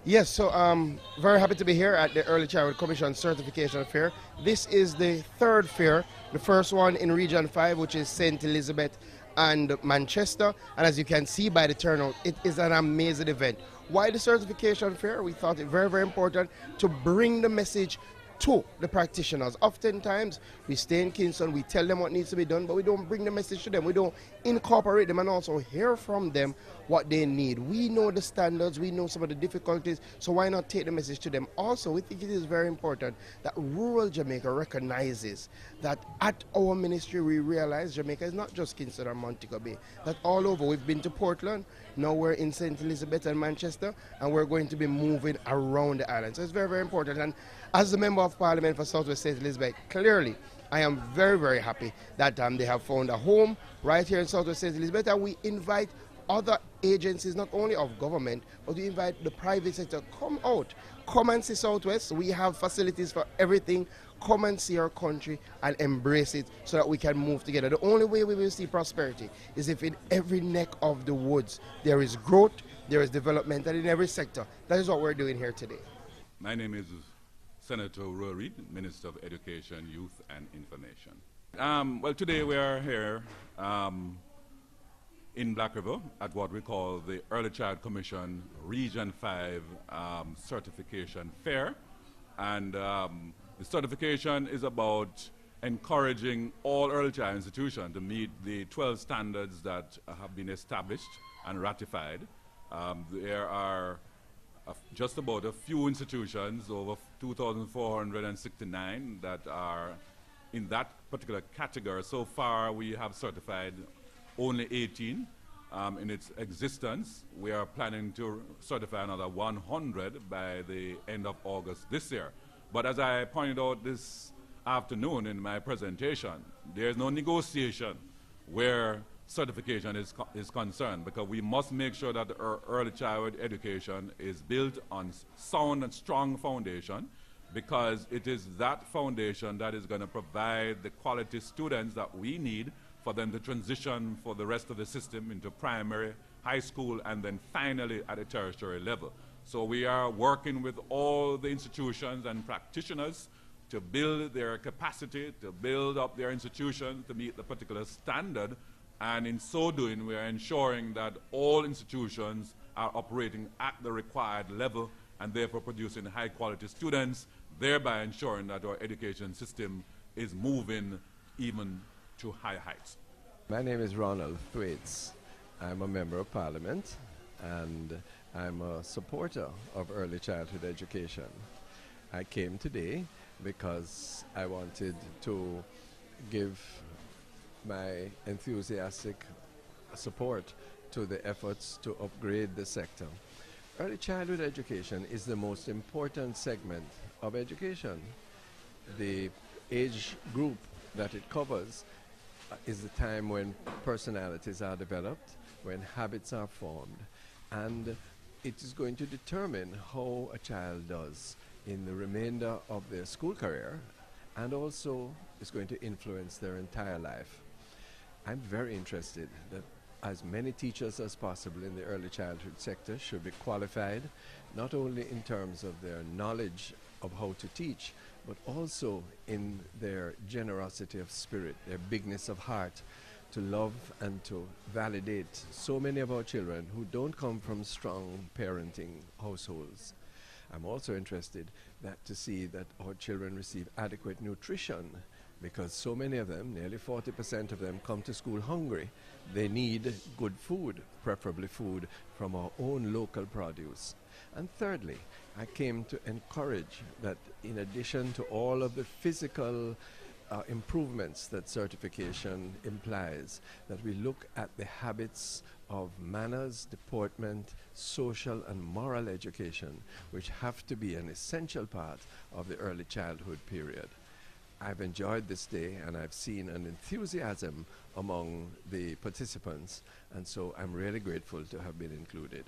Yes, so very happy to be here at the Early Childhood Commission Certification Fair. This is the third fair, the first one in Region 5, which is St. Elizabeth and Manchester. And as you can see by the turnout, it is an amazing event. Why the certification fair? We thought it very, very important to bring the message to the practitioners. Oftentimes, we stay in Kingston, we tell them what needs to be done, but we don't bring the message to them. We don't incorporate them and also hear from them what they need. We know the standards, we know some of the difficulties, so why not take the message to them? Also, we think it is very important that rural Jamaica recognizes that at our ministry we realize Jamaica is not just Kingston or Montego Bay, that all over. We've been to Portland, now we're in St. Elizabeth and Manchester, and we're going to be moving around the island. So it's very, very important. And as the Member of Parliament for Southwest St. Elizabeth, clearly I am very, very happy that they have found a home right here in Southwest St. Elizabeth, and we invite other agencies, not only of government, but we invite the private sector, come out, come and see Southwest. We have facilities for everything. Come and see our country and embrace it so that we can move together. The only way we will see prosperity is if in every neck of the woods there is growth, there is development, and in every sector. That is what we're doing here today. My name is Senator Rory, Minister of Education, Youth and Information. Well, today we are here in Black River at what we call the Early Child Commission Region 5 Certification Fair. And the certification is about encouraging all early child institutions to meet the 12 standards that have been established and ratified. There are just about a few institutions, over 2,469, that are in that particular category. So far, we have certified only 18 in its existence. We are planning to certify another 100 by the end of August this year. But as I pointed out this afternoon in my presentation, there is no negotiation where certification is concerned, because we must make sure that our early childhood education is built on sound and strong foundation, because it is that foundation that is going to provide the quality students that we need for them to transition for the rest of the system into primary, high school, and then finally at a tertiary level. So we are working with all the institutions and practitioners to build their capacity, to build up their institution to meet the particular standard. And in so doing, we are ensuring that all institutions are operating at the required level and therefore producing high quality students, thereby ensuring that our education system is moving even to high heights. My name is Ronald Thwaites. I'm a member of Parliament and I'm a supporter of early childhood education. I came today because I wanted to give my enthusiastic support to the efforts to upgrade the sector. Early childhood education is the most important segment of education. The age group that it covers is the time when personalities are developed, when habits are formed, and it is going to determine how a child does in the remainder of their school career, and also is going to influence their entire life. I'm very interested that as many teachers as possible in the early childhood sector should be qualified, not only in terms of their knowledge of how to teach, but also in their generosity of spirit, their bigness of heart, to love and to validate so many of our children who don't come from strong parenting households. I'm also interested to see that our children receive adequate nutrition, because so many of them, nearly 40% of them, come to school hungry. They need good food, preferably food from our own local produce. And thirdly, I came to encourage that in addition to all of the physical improvements that certification implies, that we look at the habits of manners, deportment, social and moral education, which have to be an essential part of the early childhood period. I've enjoyed this day and I've seen an enthusiasm among the participants, and so I'm really grateful to have been included.